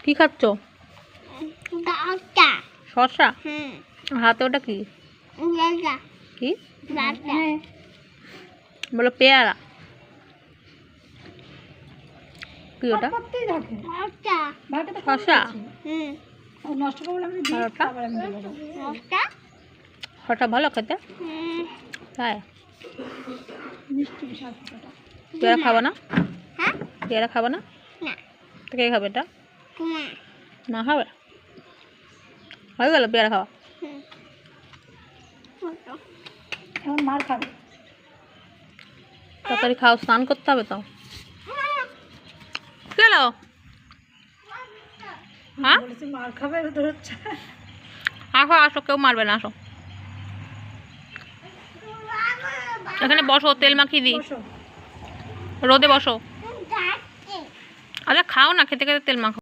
কি খাচ্ছ? শসা। হাতে ওটা কি? কি বলো? পেয়ারা। কি ওটা? শসা। শসা ভালো খেতে? তাই? পেয়ারা খাবো না? পেয়ারা খাবো না? কে খাবে এটা? মা খাবে? হয়ে গেল পেয়ারা খাওয়া? মার খাবে। তাড়াতাড়ি খাও, স্নান করতে হবে তো। গেল হ্যাঁ, মার খাবে। আসো আসো, কেউ মারবে না, আসো এখানে বসো, তেল মাখিয়ে দিই। রোদে বসো। আরে খাও না, খেতে খেতে তেল মাখো।